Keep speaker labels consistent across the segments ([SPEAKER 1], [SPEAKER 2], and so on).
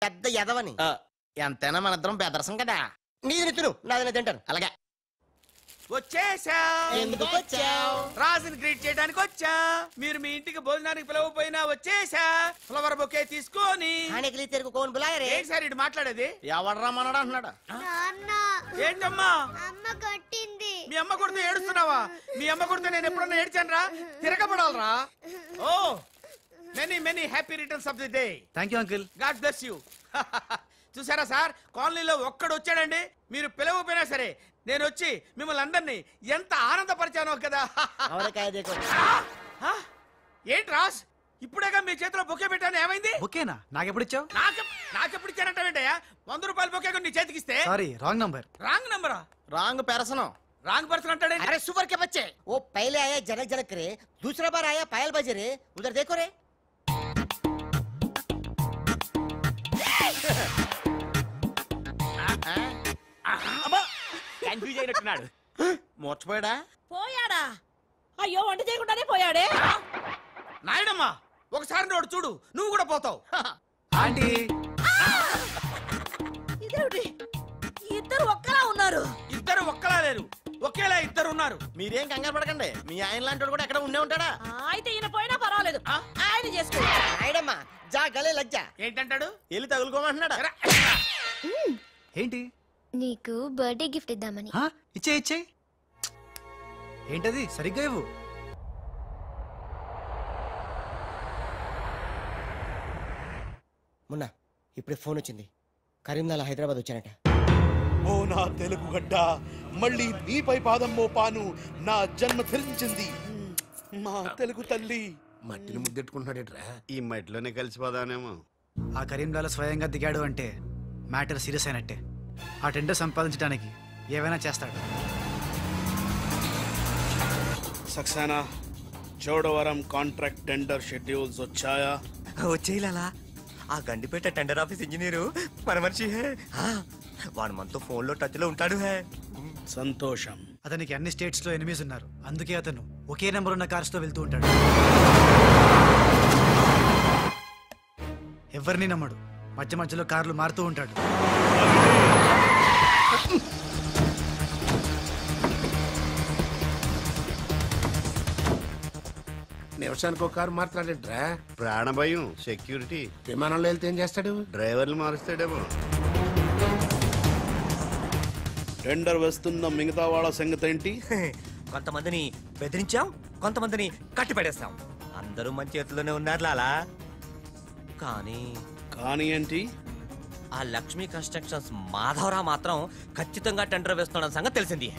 [SPEAKER 1] పెద్ద ఎదవని ఎంతైనా మన ఇద్దరం బెదరసం కదా. నీది తిను, నాది తింటాను. అలాగే
[SPEAKER 2] వచ్చేసా.
[SPEAKER 1] ఎందుకు వచ్చావు?
[SPEAKER 2] రాజుని గ్రీట్ చేయడానికి వచ్చా. మీరు మీ ఇంటికి భోజనానికి పిలవపోయినా వచ్చేసా. ఫ్లవర్ బొకే తీసుకొని. ఏంటి సార్ ఇటు మాట్లాడేది?
[SPEAKER 1] ఎవడరా మనడు అంటున్నాడు.
[SPEAKER 2] ఏంటమ్మా
[SPEAKER 3] అమ్మ కొట్టింది.
[SPEAKER 2] మీ అమ్మ కొడితే ఏడుస్తున్నావా? మీ అమ్మ కొడితే నేను ఎప్పుడన్నా ఏడ్చాను రా? తిరగబడాలరా? ఓ many many happy returns of the day.
[SPEAKER 4] Thank you uncle.
[SPEAKER 2] God bless you. చూసారా సార్, కాలనీలో ఒక్కడు వచ్చాడండి. మీరు పిలవపోయినా సరే నేను వచ్చి మిమ్మల్ని అందరినీ ఎంత ఆనందపరిచానో కదా. ఏంటి రాస్, ఇప్పుడేగా మీ చేతిలో బొకే పెట్టాను, ఏమైంది?
[SPEAKER 4] ఓకేనా? నాకెప్పుడు ఇచ్చావు?
[SPEAKER 2] నాకెప్పుడు ఇచ్చానంటావేంటయ్యా? 100 రూపాయల బొకే నీ చేతికిస్తే.
[SPEAKER 4] Sorry, wrong number.
[SPEAKER 2] రాంగ్ నంబరా?
[SPEAKER 1] Wrong person.
[SPEAKER 2] రాంగ్ పర్సన్ అంటాడే.
[SPEAKER 1] अरे सुपर के बच्चे, वो पहले आया जनक जनक रे, दूसरा बार आया पायल बजे रे, उधर देखो रे.
[SPEAKER 2] కన్ఫ్యూజ్ అయినట్టున్నాడు.
[SPEAKER 1] మోర్చిపోయాడా?
[SPEAKER 5] పోయాడా? అయ్యో, వంట చేయకుండానే పోయాడే.
[SPEAKER 2] నాయుడమ్మా, ఒకసారి నోడు చూడు, నువ్వు కూడా పోతావు.
[SPEAKER 4] ఆంటీ,
[SPEAKER 5] ఇదేమిటి, ఇద్దరు ఒక్కలా ఉన్నారు.
[SPEAKER 2] ఇద్దరు ఒక్కలా లేరు, ఒకేలా ఇద్దరు ఉన్నారు.
[SPEAKER 1] మీరేం కంగారు పడకండి, మీ ఆయన లాంటి కూడా ఎక్కడ ఉండే ఉంటాడా.
[SPEAKER 5] అయితే ఈయన పోయినా పర్వాలేదు, ఆయన చేసుకో.
[SPEAKER 1] నాయుడమ్మా, జా గలే లజ్జా.
[SPEAKER 2] ఏంటంటాడు?
[SPEAKER 1] వెళ్ళి తగులుకోమంటున్నాడా?
[SPEAKER 4] ఏంటి?
[SPEAKER 3] నీకు బర్త్డే గిఫ్ట్ ఇద్దామని.
[SPEAKER 4] ఇచ్చే ఇచ్చే. ఏంటది? సరిగ్గా ఇవ్వు.
[SPEAKER 1] మొన్న ఇప్పుడే ఫోన్ వచ్చింది, కరీంనగర్ హైదరాబాద్ వచ్చానట.
[SPEAKER 6] ఓ నా తెలుగు గడ్డ, మళ్ళీ నీపై పాదం మోపాను, నా జన్మ ధరించింది మా తెలుగు తల్లి.
[SPEAKER 7] మట్టిని ముద్దెట్టుకుంటున్నాడేట్రా? ఈ మట్టిలోనే కలిసిపోదానేమో.
[SPEAKER 4] ఆ కరీంలాలో స్వయంగా దిగాడు అంటే మ్యాటర్ సీరియస్ అయినట్టే. ఆ టెండర్ సంపాదించడానికి ఏవైనా చేస్తాడు.
[SPEAKER 6] Saxena, Chodavaram contract tender schedules వచ్చాయా?
[SPEAKER 8] వచ్చేయాలా? ఆ గండిపేట టెండర్ ఆఫీస్ ఇంజనీరు మన మనిషి హే. వాడు మనతో ఫోన్ లో టచ్ లో ఉంటాడు హే.
[SPEAKER 6] సంతోషం.
[SPEAKER 4] అతనికి అన్ని స్టేట్స్ లో ఎనిమీస్ ఉన్నారు, అందుకే అతను ఒకే నెంబర్ ఉన్న కార్స్ తో వెళ్తూ ఉంటాడు. ఎవరిని నమ్మడు, మధ్య మధ్యలో కార్లు మారుతూ ఉంటాడు.
[SPEAKER 7] నిమిషానికి ఒక కారు మాట్లాడేట్రా? ప్రాణభయం, సెక్యూరిటీ. విమానంలో వెళ్తే ఏం చేస్తాడు? డ్రైవర్లు మారుస్తాడేమో.
[SPEAKER 6] టెండర్ వేస్తున్న మిగతా వాళ్ళ సంగతి ఏంటి?
[SPEAKER 8] కొంతమందిని బెదిరించాం, కొంతమందిని కట్టి పడేస్తాం. అందరూ మన చేతిలోనే ఉన్నారు లాలా.
[SPEAKER 6] కానీ ఏంటి?
[SPEAKER 8] ఆ లక్ష్మీ కన్స్ట్రక్షన్స్ మాధవరావు మాత్రం ఖచ్చితంగా టెండర్ వేస్తున్న సంగతి తెలిసింది.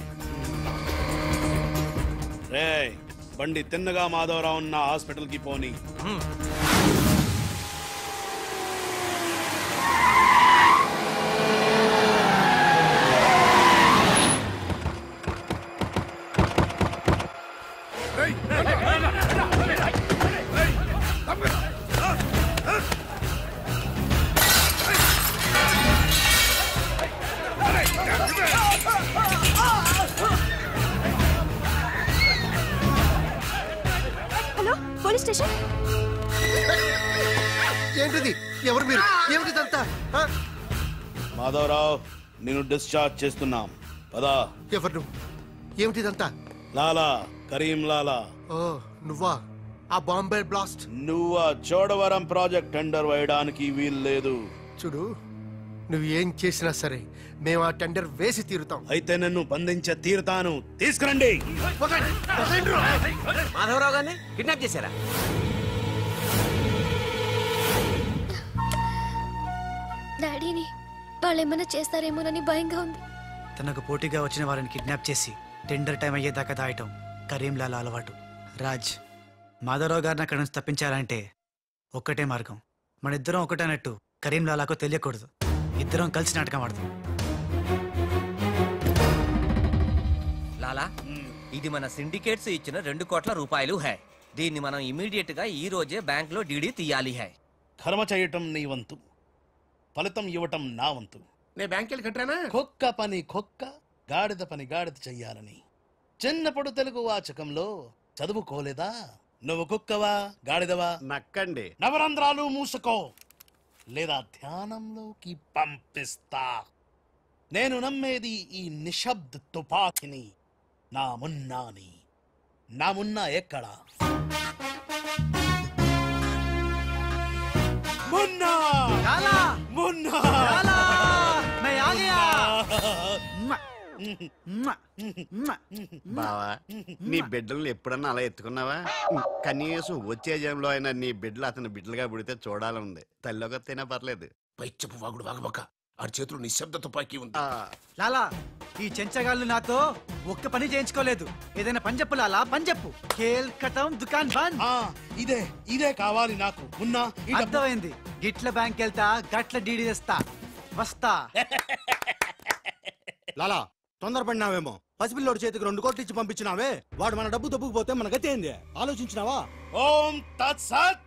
[SPEAKER 6] రే, బండి తిన్నగా మాధవరావు ఉన్న హాస్పిటల్ కి పోని.
[SPEAKER 3] Hello, police station.
[SPEAKER 7] ఏంటిది? ఎవరు మీరు? ఏమిటిదంతా?
[SPEAKER 6] మాధవరావు, నేను డిశ్చార్జ్ చేస్తున్నాం. పదా.
[SPEAKER 7] ఎవరు నువ్వు? ఏమిటిదంతా?
[SPEAKER 6] లాలా, కరీం లాలా.
[SPEAKER 7] ఓ నువ్వా? ఆ బాంబే బ్లాస్ట్.
[SPEAKER 6] నువ్వు ఆ చోడవరం ప్రాజెక్ట్ టెండర్ వేయడానికి వీల్లేదు.
[SPEAKER 7] చూడు, నువ్వు ఏం చేసినా సరే మేము ఆ టెండర్ వేసి తీరుతాం.
[SPEAKER 6] అయితే నన్ను బంధించ తీరుతాను. తీసుకురండి.
[SPEAKER 8] మాధవరావు గారిని కిడ్నాప్ చేశారా?
[SPEAKER 3] డాడీని వాళ్ళు ఏమైనా చేస్తారేమోనని భయంగా ఉంది.
[SPEAKER 4] తనకు పోటీగా వచ్చిన వారిని కిడ్నాప్ చేసి టెండర్ టైం అయ్యేదాకా దాయటం కరీంలాల అలవాటు. రాజ్, మాధవరావు గారిని అక్కడి నుంచి తప్పించాలంటే ఒక్కటే మార్గం. మన ఇద్దరం ఒకటన్నట్టు కరీంలాలాకు తెలియకూడదు. ఇద్దరం కలిసి నాటకం ఆడదాం.
[SPEAKER 8] లాలా, ఇది మన సిండికేట్స్ ఇచ్చిన 2 కోట్ల రూపాయలు హై. దీన్ని మనం ఇమీడియట్ గా ఈ రోజే బ్యాంక్ లో డీడీ తీయాలి హై.
[SPEAKER 6] కర్మ చేయటం నీ వంతు, ఫలితం ఇవ్వటం నా వంతు.
[SPEAKER 7] నేను బ్యాంక్ వెళ్ళి కట్టానా?
[SPEAKER 6] కుక్క పని కుక్క, గాడిద పని గాడిద చెయ్యాలని చిన్నప్పుడు తెలుగు వాచకంలో చదువుకోలేదా? నువ్వు కుక్కవా గాడిదవా?
[SPEAKER 7] నక్కండి.
[SPEAKER 6] నవరంధ్రాలు మూసుకో. లేదా ధ్యానంలోకి పంపిస్తా. నేను నమ్మేది ఈ నిశ్శబ్ద తుపాకిని, నా మున్నాని. నా మున్నా ఎక్కడా? మున్నా!
[SPEAKER 4] లాలా
[SPEAKER 6] మున్నా!
[SPEAKER 4] లాలా मैं आ गया
[SPEAKER 7] బావా నీ బిడ్డలను ఎప్పుడన్నా అలా ఎత్తుకున్నావా? కనీసం వచ్చే జంలో అయినా నీ బిడ్డలు అతని బిడ్డలుగా పుడితే చూడాలనుంది. తల్లికొత్తైనా పర్లేదు.
[SPEAKER 9] పై చెప్పు వాగుడు వాగబక్క. ఆడి చేతిలో నిశ్శబ్ద తుపాకీ ఉంది.
[SPEAKER 4] లాలా ఈ చెంచగాళ్ళు నాతో ఒక్క పని చేయించుకోలేదు. ఏదైనా పని చెప్పు లాలా, పని చెప్పు. ఖేల్ కటం దుకాన్ బంద్.
[SPEAKER 6] ఇదే కావాలి నాకు. మున్నా
[SPEAKER 4] అర్థమైంది. గిట్ల బ్యాంక్ వెళ్తా, గట్ల డీడీ తెస్తా, వస్తా.
[SPEAKER 10] లాలా తొందరపడినావేమో. పసిపిల్లోడి చేతికి 2 కోట్లు ఇచ్చి పంపించినావే, వాడు మన డబ్బు దబ్బుకుపోతే మన గతి ఏంది ఆలోచించినావా?
[SPEAKER 6] ఓం తత్సత్.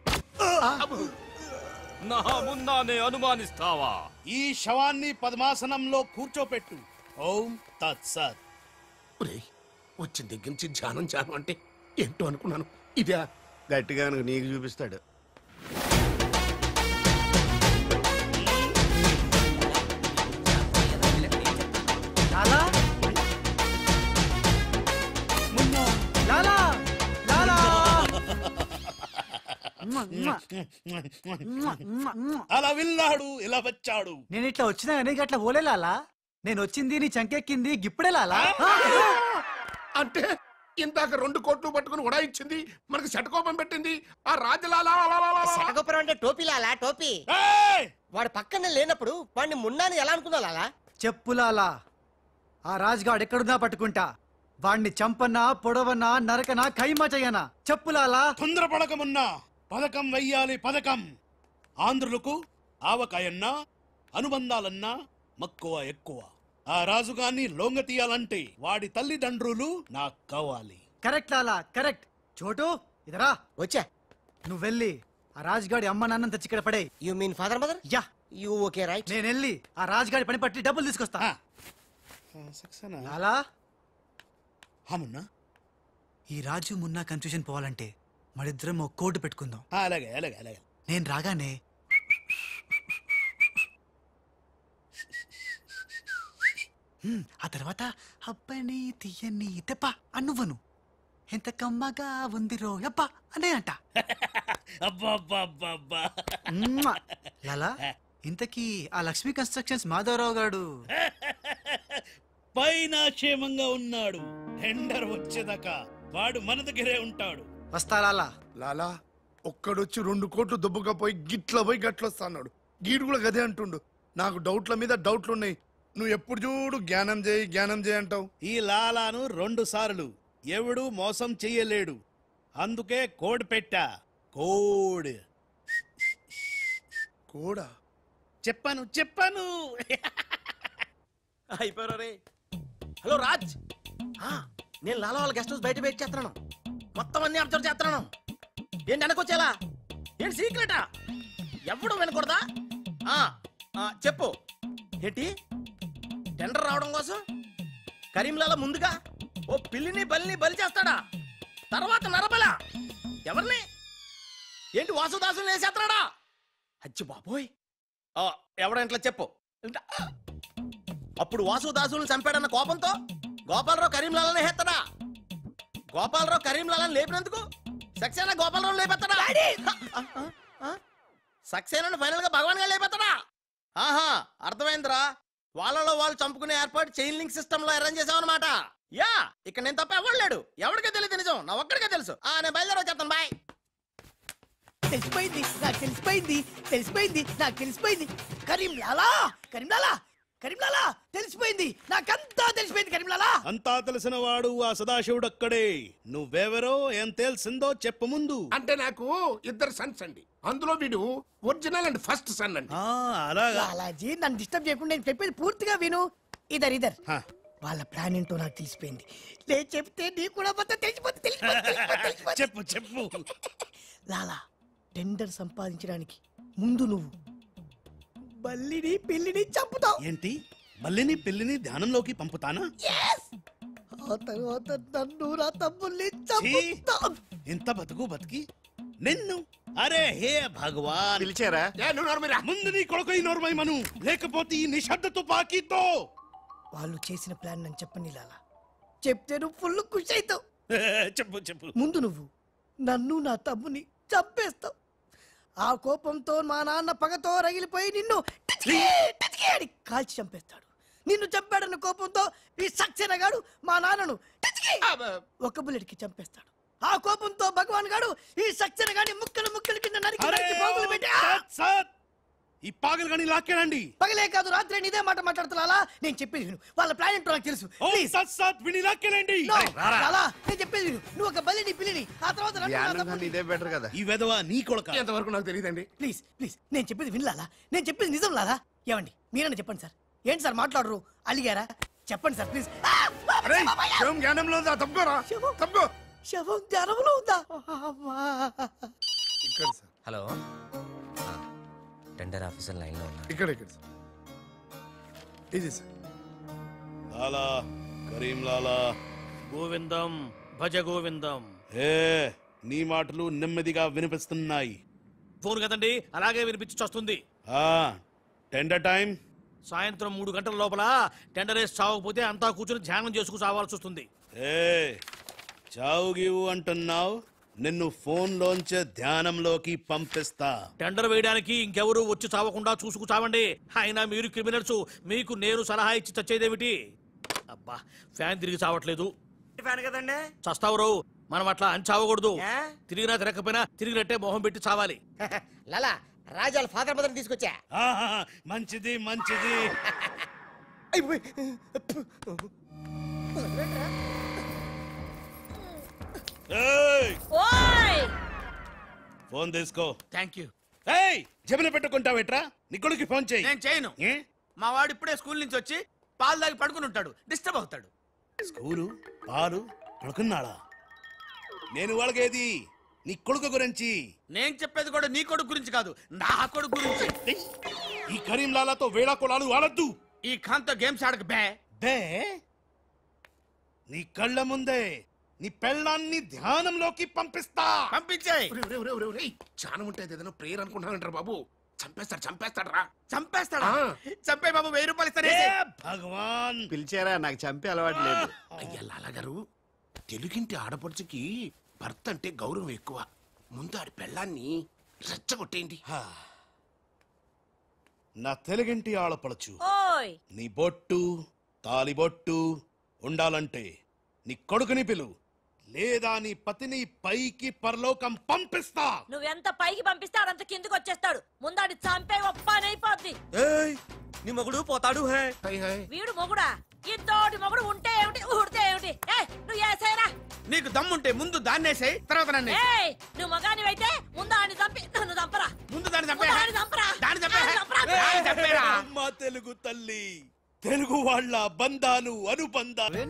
[SPEAKER 9] నా మున్నానే అనుమానిస్తావా?
[SPEAKER 6] ఈ శవాన్ని పద్మాసనంలో కూర్చోపెట్టు. ఓం తత్సత్.
[SPEAKER 9] వచ్చిన దగ్గర నుంచి ధ్యానం ధ్యానం అంటే ఏంటో అనుకున్నాను. ఇదే
[SPEAKER 7] గట్టిగా నీకు చూపిస్తాడు.
[SPEAKER 4] లాలా లాలా లాలా
[SPEAKER 6] అలా వెళ్ళాడు, ఇలా వచ్చాడు.
[SPEAKER 4] నేను ఇట్లా వచ్చినా కానీ గట్ల ఓలే లాలా. నేను వచ్చింది నీ చంకెక్కింది గిప్పుడే లాలా.
[SPEAKER 9] అంటే ఇందాక 2 కోట్లు పట్టుకుని ఉడాయించింది, మనకి శటకోపం పెట్టింది ఆ రాజలాలా.
[SPEAKER 1] శటగొప్పరం అంటే టోపీ లాలా, టోపీ. వాడు పక్కన లేనప్పుడు వాడిని మున్నాని ఎలా అనుకున్నా లాలా?
[SPEAKER 4] చెప్పు లాలా. ఆ రాజుగాడు ఎక్కడున్నా పట్టుకుంటా. వాణ్ణి చంపనా, పొడవనా, నరకనా, ఖైమా చెయ్యనా? చెప్పు లాలా.
[SPEAKER 6] తొందరపడకమున్నా. పథకం వెయ్యాలి, పథకం. ఆంధ్రులకు ఆవకాయన్నా అనుబంధాలన్నా మక్కువ ఎక్కువ. ఆ రాజుగాన్ని లొంగ తీయాలంటే వాడి తల్లిదండ్రులు నాకు కావాలి.
[SPEAKER 4] కరెక్ట్ లాలా, కరెక్ట్. చోటు ఇదరా.
[SPEAKER 1] వచ్చా.
[SPEAKER 4] నువ్వు వెళ్ళి ఆ రాజుగాడి అమ్మ నాన్న తెచ్చి ఇక్కడ పడే.
[SPEAKER 1] You mean father mother?
[SPEAKER 4] Yeah.
[SPEAKER 1] You okay right.
[SPEAKER 4] నేను వెళ్ళి ఆ రాజుగాడి పని పట్టి డబ్బులు తీసుకొస్తా. లాలా
[SPEAKER 6] మున్నా,
[SPEAKER 4] ఈ రాజు మున్నా కన్ఫ్యూజన్ పోవాలంటే మరిద్దరం ఒక కోడ్ పెట్టుకుందాం.
[SPEAKER 6] అలాగే అలాగే అలాగే.
[SPEAKER 4] నేను రాగానే ఆ తర్వాత అబ్బని తీయని తెప్ప అన్నువ్వను. ఎంత కమ్మగా ఉంది రోయప్ప అనే అంట. లాలా ఇంతకీ ఆ లక్ష్మీ కన్స్ట్రక్షన్స్ మాధవరావు గాడు
[SPEAKER 6] పైన క్షేమంగా ఉన్నాడు. టెండర్ వచ్చేదాకా వాడు మన దగ్గరే ఉంటాడు.
[SPEAKER 4] వస్తా లాలా.
[SPEAKER 9] లాలా ఒక్కడొచ్చి 2 కోట్లు దుబ్బగా పోయి గిట్ల పోయి గట్లొస్తా అన్నాడు. గీడు కూడా గదే అంటుండు. నాకు డౌట్ల మీద డౌట్లున్నాయి. నువ్వు ఎప్పుడు చూడు జ్ఞానం చేయి అంటావు.
[SPEAKER 6] ఈ లాలాను 2 సార్లు ఎవడు మోసం చెయ్యలేడు. అందుకే కోడ్ పెట్టా. కోడ్.
[SPEAKER 9] కోడా?
[SPEAKER 6] చెప్పాను.
[SPEAKER 10] అయిపోయారు రే. హలో రాజ్, నేను లాలా వాళ్ళ గెస్ట్ హౌస్ బయట వెయిట్ చేస్తున్నాను. మొత్తం అన్ని అబ్జర్వ్ చేస్తున్నాను. ఏంటి వెనకొచ్చేలా? ఏంటి సీక్రెటా? ఎవడు వినకూడదా? చెప్పు. ఏంటి టెండర్ రావడం కోసం కరీంలాలా ముందుగా ఓ పిల్లిని బలిని బలి చేస్తాడా? తర్వాత నరబల ఎవరిని? ఏంటి వాసుదాసుని వేసేస్తాడా? అచ్చి బాబోయ్. ఎవడంట్లా చెప్పు. అప్పుడు వాసుదాసులను చంపాడన్న కోపంతో గోపాలరావు కరీంలాలని హేస్తాడా? గోపాలరావు కరీంలాలని లేపినందుకు సక్సేనా గోపాలరావు లేపెత్తాడా? సక్సేనాను ఫైనల్ గా భగవాన్ గా లేపెత్తాడా? ఆహా, అర్థమైందిరా. వాళ్ళలో వాళ్ళు చంపుకునే ఏర్పాటు చైన్ లింక్ సిస్టమ్ లో అరేంజ్ చేసామన్నమాట. యా, ఇక్కడ నేను తప్ప ఎవడు లేడు. ఎవరికే తెలియదు నిజం, నా ఒక్కడికే తెలుసు. నేను బయలుదేరి వచ్చేస్తాను. బాయ్.
[SPEAKER 5] తెలిసిపోయింది నాకు, తెలిసిపోయింది నాకు, తెలిసిపోయింది. కరీంలాలా తెలిసిపోయింది నాకంతా, తెలిసిపోయింది కరీంలాలా.
[SPEAKER 6] అంతా తెలిసిన వాడు ఆ సదాశివుడు అక్కడే. నువ్వెవరో ఏం తెలిసిందో చెప్పు ముందు.
[SPEAKER 9] అంటే నాకు 2 సన్స్ అండి. అందులో వీడు ఒరిజినల్ అండ్ ఫస్ట్ సన్ అండి.
[SPEAKER 6] అలాగా.
[SPEAKER 5] లాలాజీ నన్ను డిస్టర్బ్ చేయకుండా నేను చెప్పేది పూర్తిగా విను. ఇదర్ వాళ్ళ ప్లాన్ ఏంటో నాకు తెలిసిపోయింది. నేను చెప్తే నీ కూడా మొత్తం తెలిసిపోతుంది.
[SPEAKER 6] చెప్పు.
[SPEAKER 5] లాలా టెండర్ సంపాదించడానికి ముందు నువ్వు బల్లిని పిల్లిని చంపుతావు.
[SPEAKER 6] ఏంటి? బల్లిని పిల్లిని ధ్యానంలోకి పంపుతానా?
[SPEAKER 5] ఆ తర్వాత నన్ను నా తమ్ముల్ని చంపుతావు.
[SPEAKER 6] ఇంత బతుకి నిన్ను అరే హే భగవాన్
[SPEAKER 7] పిలిచారా?
[SPEAKER 6] ముందు నీ కొడుకు నోర్మై మను, లేకపోతే ఈ నిశ్శబ్ద తుపాకీతో.
[SPEAKER 5] వాళ్ళు చేసిన ప్లాన్ నన్ను చెప్పని లాలా. చెప్తే నువ్వు ఫుల్ ఖుషి అవుతావు.
[SPEAKER 6] చెప్పు చెప్పు.
[SPEAKER 5] ముందు నువ్వు నన్ను నా తమ్ముని చంపేస్తావు. ఆ కోపంతో మా నాన్న పగతో రగిలిపోయి నిన్ను టిచ్కి టిచ్కి అని కాల్చి చంపేస్తాడు. నిన్ను చంపాడన్న కోపంతో ఈ సక్సేనా గాడు మా నాన్నను టిచ్కి ఒక బుల్లెట్కి చంపేస్తాడు. ఆ కోపంతో భగవాన్ గాడు ఈ సక్సేనా గాని ముక్కలు ముక్కలు కింద నరికి నరికి పోగులు పెట్టి
[SPEAKER 6] ఈ పాగలు కానీ లాక్కేనండి.
[SPEAKER 5] పగలే కాదు రాత్రి ఇదే మాట మాట్లాడుతున్నా. నేను చెప్పేది విను. వాళ్ళ ప్లాన్ ఏంటో నాకు తెలుసు.
[SPEAKER 6] విని లాక్కేనండి.
[SPEAKER 5] నేను చెప్పేది విను. నువ్వు ఒక బలిని పిల్లిని ఆ తర్వాత నన్ను నా తమ్ముడిని.
[SPEAKER 7] ఇదే బెటర్ కదా.
[SPEAKER 6] ఈ వెధవ నీ కొడుక.
[SPEAKER 10] ఎంతవరకు నాకు తెలియదండి.
[SPEAKER 5] ప్లీజ్ ప్లీజ్ నేను చెప్పేది వినలాలా. నేను చెప్పేది నిజం లాలా. ఏమండి మీరన్నా చెప్పండి సార్. ఏంటి సార్ మాట్లాడరు? అలిగారా? చెప్పండి సార్ ప్లీజ్.
[SPEAKER 6] శవం జ్ఞానంలో ఉందా? తప్పుకోరా, తప్పుకో.
[SPEAKER 5] శవం జ్ఞానంలో ఉందా?
[SPEAKER 6] ఇక్కడ sir,
[SPEAKER 8] hello tender officer line లో ఉన్నా.
[SPEAKER 6] ఇక్కడ ఇక్కడ సార్. ఇది సార్. లాలా, కరీం లాలా.
[SPEAKER 10] గోవిందం భజ గోవిందం.
[SPEAKER 6] హే, నీ మాటలు నెమ్మదిగా వినిపిస్తున్నాయి.
[SPEAKER 10] ఫోన్ కదండి, అలాగే వినిపించి వస్తుంది.
[SPEAKER 6] టెండర్ టైం
[SPEAKER 10] సాయంత్రం 3 గంటల లోపల టెండర్ వేసి చావకపోతే అంతా కూర్చొని ధ్యానం చేసుకు చావాల్సి వస్తుంది.
[SPEAKER 6] చావు గీవు అంటున్నావు, నిన్ను ఫోన్ లోంచే ధ్యానంలోకి పంపిస్తా.
[SPEAKER 10] టెండర్ వేయడానికి ఇంకెవరు వచ్చి చావకుండా చూసుకు చావండి. అయినా మీరు క్రిమినల్స్, మీకు నేను సలహా ఇచ్చి చచ్చేదేమిటి? అబ్బా, ఫ్యాన్ తిరిగి చావట్లేదు.
[SPEAKER 2] ఫ్యాన్ కదండి.
[SPEAKER 10] చస్తావు రావు, మనం అట్లా అని చావకూడదు. తిరిగినా తిరగకపోయినా తిరిగినట్టే మొహం పెట్టి చావాలి.
[SPEAKER 1] లాలా, రాజాల ఫాదర్ మదర్ తీసుకొచ్చా.
[SPEAKER 6] మంచిది మంచిది. ఫోన్ తీసుకో.
[SPEAKER 2] Thank you.
[SPEAKER 6] జమిన పెట్టుకుంటావేట్రా? నీ కొడుకు ఫోన్ చేయి.
[SPEAKER 2] నేను చేయను. మా వాడు ఇప్పుడే స్కూల్ నుంచి వచ్చి పాలు తాగి పడుకుని ఉంటాడు, డిస్టర్బ్ అవుతాడు.
[SPEAKER 6] స్కూలు పాలు పడుకున్నాడా? నేను వాళ్ళకేది నీ కొడుకు గురించి.
[SPEAKER 2] నేను చెప్పేది కూడా నీ కొడుకు గురించి కాదు, నా కొడుకు గురించి.
[SPEAKER 6] ఈ కరీం లాలాతో వేళా కొలాలు ఆడద్దు.
[SPEAKER 2] ఈ ఖాన్తో గేమ్స్ ఆడక బే.
[SPEAKER 6] బే, నీ కళ్ళ ముందే నీ పెళ్ళాన్ని ధ్యానంలోకి పంపిస్తా.
[SPEAKER 2] పంపించేయ్.
[SPEAKER 10] చాలా ఉంటాయి ఏదైనా ప్రేయర్ అనుకుంటానంటారు బాబు. చంపేస్తాడు రా.
[SPEAKER 2] చంపేస్తాడా? చంపే బాబు, 1000 రూపాయలు ఇస్తానే.
[SPEAKER 6] భగవాన్
[SPEAKER 7] పిలిచారా? నాకు చంపే అలవాటు లేదు.
[SPEAKER 11] అయ్యా లాలగారు, తెలుగింటి ఆడపడుచుకి భర్త అంటే గౌరవం ఎక్కువ. ముందు ఆడి పెళ్ళాన్ని రెచ్చగొట్టేయండి.
[SPEAKER 6] నా తెలుగింటి ఆడపడచ్చు నీ బొట్టు తాలిబొట్టు ఉండాలంటే నీ కొడుకుని పిలు, లేదా నీ పతిని పైకి పరలోకం పంపిస్తా.
[SPEAKER 12] నువ్వెంత పైకి పంపిస్తే ఆడంత కిందకి వచ్చేస్తాడు. ముందాడి చంపే ఒప్పనైపోద్ది.
[SPEAKER 8] నీ మొగుడు పోతాడు.
[SPEAKER 12] వీడు మొగుడా? ఇంతోటి మొగుడు ఉంటే ఏమిటి, ఊడితే ఏమిటి? నువ్వు ఏసైనా.
[SPEAKER 2] నీకు దమ్ముంటే ముందు దాన్నేసాయి, తర్వాత నన్ను.
[SPEAKER 12] నువ్వు మగానివైతే ముందు ఆడిని చంపి నన్ను చంపరా.
[SPEAKER 2] ముందు దాన్ని చంపే.
[SPEAKER 6] అమ్మా తెలుగు తల్లి, తెలుగు వాళ్ళ బంధాలు అనుబంధాలు.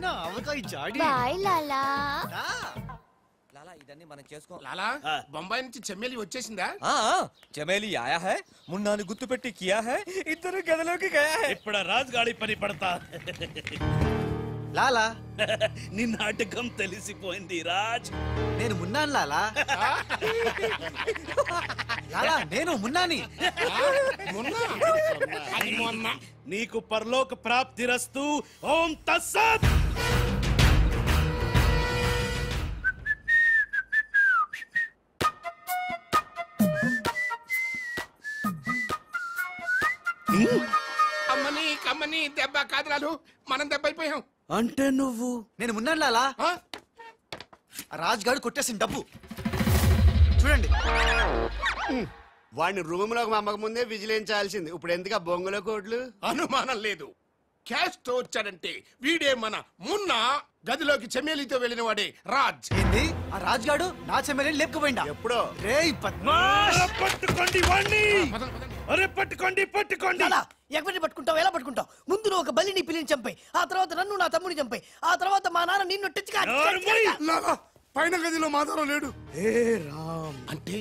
[SPEAKER 8] లాలా, ఇదన్నీ మనం చేసుకో.
[SPEAKER 11] లాలా, బొంబాయి నుంచి చెమ్మేలి వచ్చేసిందా?
[SPEAKER 8] చమేలి ఆయా హై, మున్నాని గుర్తు పెట్టి కియా హై, ఇద్దరు గదిలోకి గయా హై.
[SPEAKER 6] ఇప్పుడు రాజుగాడి పని పడతా.
[SPEAKER 4] లాలా,
[SPEAKER 6] నీ నాటకం తెలిసిపోయింది రాజ్.
[SPEAKER 4] నేను మున్నాను లాలా. లాలా, నేను మున్నాని.
[SPEAKER 6] నీకు పరలోక ప్రాప్తిరస్తు. ఓం తస్సత్.
[SPEAKER 11] అమ్మని కమ్మని దెబ్బ కాదురాలు, మనం దెబ్బ అయిపోయాం.
[SPEAKER 6] అంటే నువ్వు?
[SPEAKER 4] నేను మున్నాను లాలా. రాజుగాడు కొట్టేసిన డబ్బు చూడండి.
[SPEAKER 7] వాడిని రూమ్ లోకి మమ్మక ముందే విజిలించాల్సింది. ఇప్పుడు ఎందుకు బొంగులో కోట్లు?
[SPEAKER 11] అనుమానం లేదు, క్యాష్ తో వచ్చాడంటే వీడే మన మున్న. గదిలోకి చెమ్మేలితో వెళ్ళిన వాడే రాజ్.
[SPEAKER 4] ఏంది? ఆ రాజుగాడు నా చెమ్మేలిని లేపుకుపోయిందా?
[SPEAKER 7] ఎప్పుడో.
[SPEAKER 4] రేయ్ పద్మాష్,
[SPEAKER 6] పట్టుకోండి వాణ్ణి. అరే పట్టుకోండి పట్టుకోండి.
[SPEAKER 5] ఎవరిని పట్టుకుంటావు? ఎలా పట్టుకుంటావు? ముందు నువ్వు ఒక బలిని పిల్లిని చంపాయి, ఆ తర్వాత నన్ను నా తమ్ముని చంపాయి, ఆ తర్వాత మా నాన్న నిన్ను
[SPEAKER 9] పైన గదిలో మాధవరావు లేడు.
[SPEAKER 6] ఏ రామ్,
[SPEAKER 11] అంటే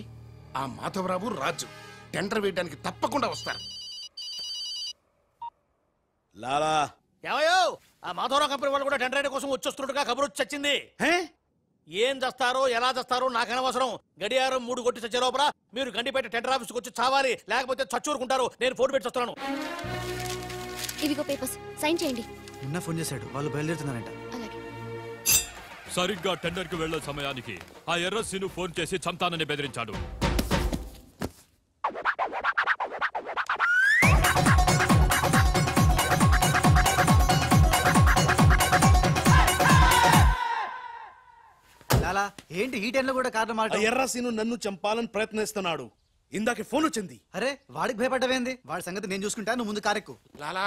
[SPEAKER 11] ఆ మాధవరావు రాజు టెండర్ వేయడానికి తప్పకుండా వస్తారు.
[SPEAKER 6] లాలా,
[SPEAKER 10] ఏమయ్యో, ఆ మాధవరావు కంపెనీ వాళ్ళు కూడా టెండర్ కోసం వచ్చేస్తున్నట్టుగా కబురు వచ్చి వచ్చింది. ఏం చేస్తారో ఎలా చేస్తారో నాకు అనవసరం. గడియారం 3 కొట్టి చచ్చే లోపల మీరు గండిపేట టెండర్ ఆఫీస్కి వచ్చి చావాలి, లేకపోతే చచ్చూరుకుంటారు. నేను ఫోన్ పెట్టి వస్తున్నాను.
[SPEAKER 3] ఇవిగో పేపర్స్, సైన్ చేయండి.
[SPEAKER 4] నిన్న ఫోన్ చేశాడు, వాళ్ళు బయలుదేరుతున్నారంట.
[SPEAKER 3] అలాగే.
[SPEAKER 13] సరిగ్గా టెండర్ కి వెళ్లే సమయానికి ఆ ఎర్రసీను ఫోన్ చేసి చంతానని బెదిరించాడు.
[SPEAKER 4] లాలా ఏంటి ఈ టైంలో కూడా కారణం మాట?
[SPEAKER 6] ఎర్రసీను నన్ను చంపాలని ప్రయత్నిస్తున్నాడు. ఇందాక ఫోన్ వచ్చింది.
[SPEAKER 4] అరే వాడికి భయపడ్డవేంది? వాడి సంగతి నేను చూసుకుంటా, నువ్వు ముందు కారెక్కు.
[SPEAKER 11] లాలా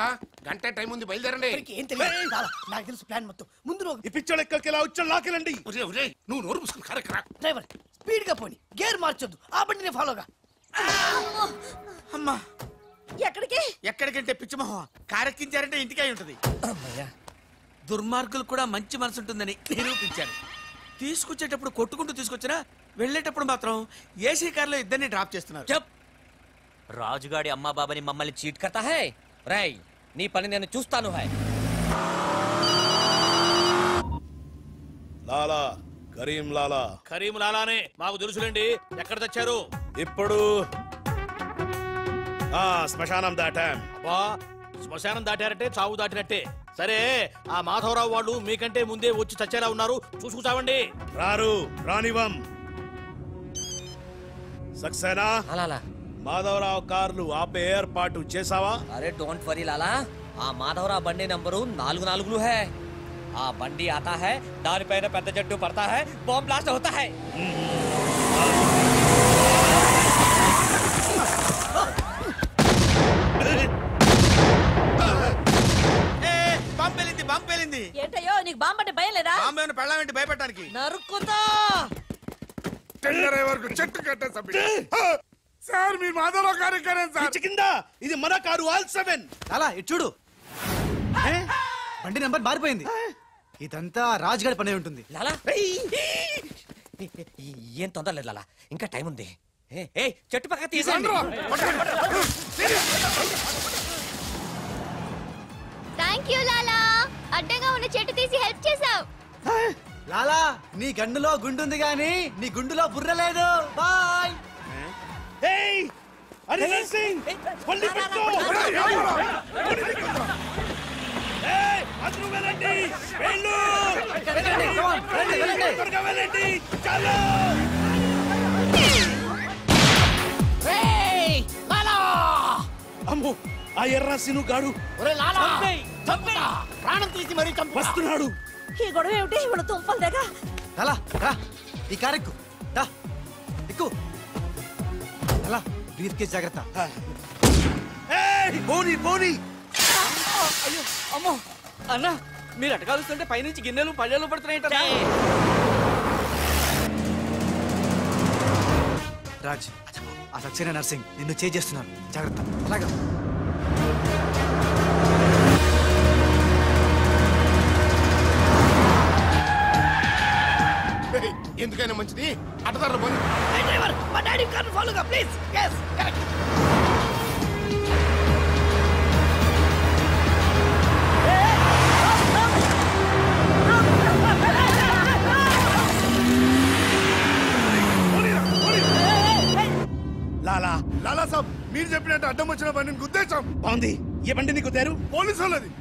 [SPEAKER 11] గంట టైం ఉంది, బయలుదేరండి.
[SPEAKER 5] ఏం తెలియదు లాలా, నాకు తెలుసు ప్లాన్ మొత్తం. ముందు నువ్వు
[SPEAKER 6] ఈ పిచ్చోడు ఎక్కడికి ఇలా వచ్చాడు, లాకెళ్ళండి.
[SPEAKER 11] నువ్వు నోరు మూసుకుని కారెక్కరా.
[SPEAKER 5] డ్రైవర్ స్పీడ్ గా పోని, గేర్ మార్చొద్దు, ఆ బండిని ఫాలోగా.
[SPEAKER 2] అమ్మా
[SPEAKER 12] ఎక్కడికి?
[SPEAKER 2] ఎక్కడికంటే పిచ్చిమోహం కారెక్కించారంటే ఇంటికి అయి ఉంటది. దుర్మార్గులు కూడా మంచి మనసు ఉంటుందని నిరూపించారు. తీసుకొచ్చేటప్పుడు కొట్టుకుంటూ తీసుకొచ్చినా వెళ్ళేటప్పుడు మాత్రం ఏసీ కార్లో ఇద్దరిని డ్రాప్ చేస్తున్నారు.
[SPEAKER 8] చెప్ రాజుగాడి అమ్మా బాబాని మమ్మల్ని చీట్ కర్తా హై. రై నీ పని నేను చూస్తాను. హై
[SPEAKER 6] లాలా, కరీం లాలా.
[SPEAKER 10] కరీం లాలానే మాకు తెలుసులేండి. ఎక్కడ తెచ్చారు?
[SPEAKER 6] ఇప్పుడు శ్మశానం దాటాం.
[SPEAKER 10] అబ్బా, శ్మశానం దాటారంటే చావు దాటినట్టే. సరే, ఆ మాధవరావు వాళ్ళు మీకంటే ముందే వచ్చి చచ్చేలా ఉన్నారు, చూసుకుంటామండి.
[SPEAKER 6] రారు, రానివం. సక్సేనా
[SPEAKER 8] లాలా,
[SPEAKER 6] మాధవరావు కార్లు ఆపే ఏర్పాటు చేసావా?
[SPEAKER 8] అరే డోంట్ వరీ లాలా, ఆ మాధవరావు బండి నంబరు 44 है. ఆ బండి आता है, దానిపైన పెద్ద జట్టు పడతా है, బాంబ్ బ్లాస్ట్ होता है.
[SPEAKER 2] బాంబేలింది.
[SPEAKER 12] ఏంటయ్యో నీకు బాంబు అంటే భయం లేదా?
[SPEAKER 2] బాంబే పెళ్ళామేంటి భయపెట్టడానికి?
[SPEAKER 12] నరుక్కుతా.
[SPEAKER 9] వరకు చెట్టు కట్టేసాం సార్. మీ మాధవరావు గారి
[SPEAKER 6] కింద ఇది మన కారు All7.
[SPEAKER 4] లాలా ఇటు చూడు, బండి నెంబర్ మారిపోయింది. ఇదంతా రాజుగాడి పనే ఉంటుంది.
[SPEAKER 8] లాలా ఏం తొందర లేదు లాలా, ఇంకా టైం ఉంది. చెట్టు పక్క తీసేయండి.
[SPEAKER 3] థ్యాంక్ యూ లాలా, అడ్డంగా ఉన్న చెట్టు తీసి హెల్ప్ చేసావు.
[SPEAKER 4] లాలా నీ గన్నులో గుండుంది గాని నీ గుండులో బుర్ర లేదు. బాయ్.
[SPEAKER 6] అమ్మో, ఆ ఎర్రసీను గాడు
[SPEAKER 10] ప్రాణం తీసి మరీ
[SPEAKER 6] వస్తున్నాడు.
[SPEAKER 12] ఈ గొడవ ఏమిటి? ఇప్పుడు తుంపలు దగ్గర.
[SPEAKER 4] లాలా రా, ఈ కారెక్కు దా, ఎక్కు. లాలా బ్రీఫ్ కేస్ జాగ్రత్త.
[SPEAKER 6] పోనీ పోనీ.
[SPEAKER 2] అయ్యో అమ్మో అన్న, మీరు అటకాలుస్తుంటే పైనుంచి గిన్నెలు పళ్ళెలు పడుతున్నాయంట.
[SPEAKER 4] రాజ్, ఆ సక్సేనా నర్సింగ్ నిన్ను చేస్తున్నారు, జాగ్రత్త. అలాగా
[SPEAKER 11] ఎందుకైనా మంచిది అటదారు పోనీ.
[SPEAKER 5] డ్రైవర్ మా డాడీ కార్ని ఫాలోగా ప్లీజ్. yes correct.
[SPEAKER 6] లాలా
[SPEAKER 9] లాలా సాబ్, మీరు చెప్పినట్టు అడ్డం వచ్చిన బండిని గుద్దేశాం.
[SPEAKER 6] బాగుంది. ఏ బండి నీకు తేరు?
[SPEAKER 9] పోలీసు వాళ్ళది.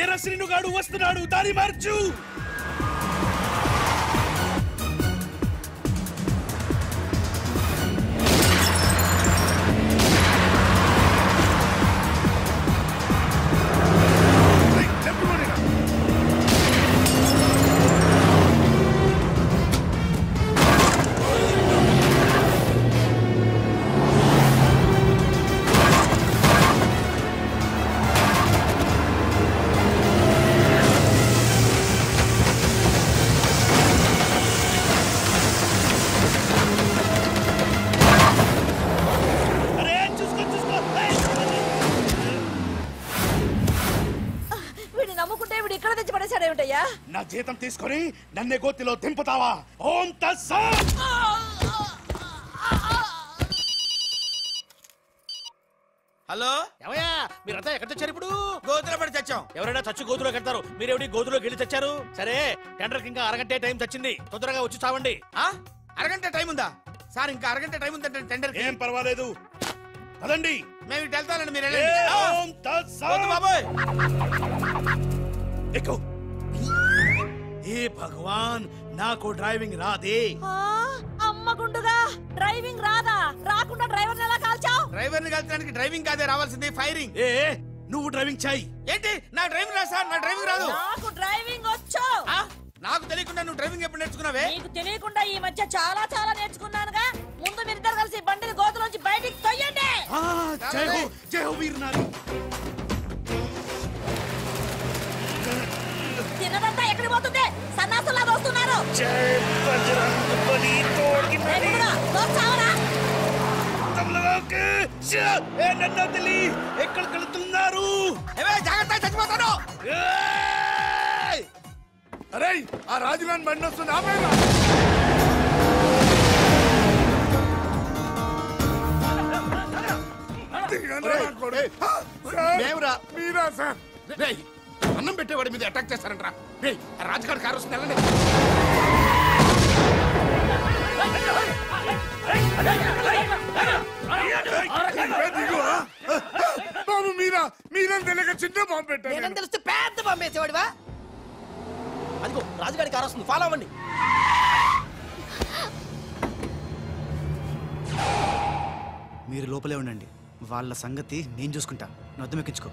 [SPEAKER 6] ఎర్రసీను గాడు వస్తున్నాడు, దారి మార్చు.
[SPEAKER 12] పడేశాడేమిటయ్యా?
[SPEAKER 6] నా జీతం తీసుకొని నన్నే గోతిలో దింపుతావా? ఓం తస్సత్.
[SPEAKER 2] హలో
[SPEAKER 10] ఏమయ్యా మీరంతా ఎక్కడ తెచ్చారు ఇప్పుడు?
[SPEAKER 2] గోతులో పడి చచ్చాం.
[SPEAKER 10] ఎవరైనా చచ్చి గోతులోకి వెళ్తారు, మీరేమిటి గోతులోకి వెళ్ళి తెచ్చారు? సరే టెండర్కి ఇంకా అరగంటే టైం తెచ్చింది, తొందరగా వచ్చి చావండి.
[SPEAKER 2] అరగంట టైం ఉందా సార్? ఇంకా అరగంట టైం ఉందంటే టెండర్
[SPEAKER 6] ఏం పర్వాలేదు, పదండి.
[SPEAKER 2] మేము ఇటు వెళ్తానండి, మీరు
[SPEAKER 6] ఓం తత్సత్.
[SPEAKER 2] బాబాయ్
[SPEAKER 6] ఎక్కు. ఏ భగవాన్, నాకు డ్రైవింగ్ రాదే.
[SPEAKER 12] అమ్మ గుండుగా డ్రైవింగ్ రాదా? రాకుండా డ్రైవర్ ఎలా కాల్చావు?
[SPEAKER 2] డ్రైవర్ ని కలిసడానికి డ్రైవింగ్ కాదే రావాల్సింది, ఫైరింగ్.
[SPEAKER 6] ఏ నువ్వు డ్రైవింగ్ చేయి.
[SPEAKER 2] ఏంటి నా డ్రైవింగ్ రాదు సార్, నా డ్రైవింగ్ రాదు.
[SPEAKER 12] నాకు డ్రైవింగ్ వచ్చు.
[SPEAKER 2] నాకు తెలియకుండా నువ్వు డ్రైవింగ్ ఎప్పుడు నేర్చుకున్నావే?
[SPEAKER 12] నీకు తెలియకుండా ఈ మధ్య చాలా చాలా నేర్చుకున్నానుగా. ముందు మీరిద్దరు కలిసి బండిని గోతులోంచి బయటికి తొయ్యండి.
[SPEAKER 6] జై హో, జై హో వీర్ నారి.
[SPEAKER 12] తిన్నదంతా ఎక్కడికి పోతుంది? సన్నాసులా వస్తున్నారు.
[SPEAKER 6] ఎక్కడికి వెళ్తున్నారు?
[SPEAKER 2] జాగ్రత్త, చచ్చిపోతాను.
[SPEAKER 9] అరే ఆ రాజుగాని బండి వస్తుంది, ఆపేరా.
[SPEAKER 11] మీరా సార్? అన్నం పెట్టేవాడి మీద అటాక్ చేస్తారంటరా. రాజుగారి కారు వస్తుంది, వెళ్ళండి.
[SPEAKER 9] బాబు మీరా, మీరేం తెలియక చిన్న బాంబు పెట్టారు.
[SPEAKER 5] నేనేం తెలిస్తే పెద్ద బాంబు వేసేవాడివా?
[SPEAKER 10] అదిగో రాజుగారి కారు వస్తుంది, ఫాలో అవ్వండి.
[SPEAKER 4] మీరు లోపలే ఉండండి, వాళ్ళ సంగతి నేను చూసుకుంటా. నువ్వు అర్థం ఎక్కించుకో.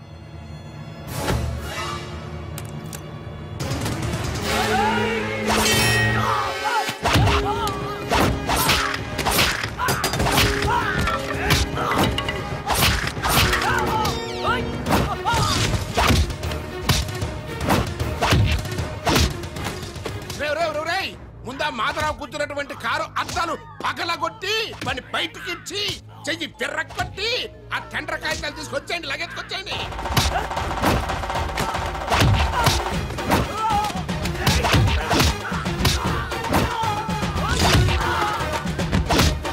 [SPEAKER 11] ముందా మాధరావు కూర్చున్నటువంటి కారు అద్దాలు పగలగొట్టి వాడిని బయటికి ఇచ్చి చెయ్యి పిర్రకొట్టి ఆ టెండర్ కాగితాలు తీసుకొచ్చేయండి, లగెత్తుకొచ్చేయండి.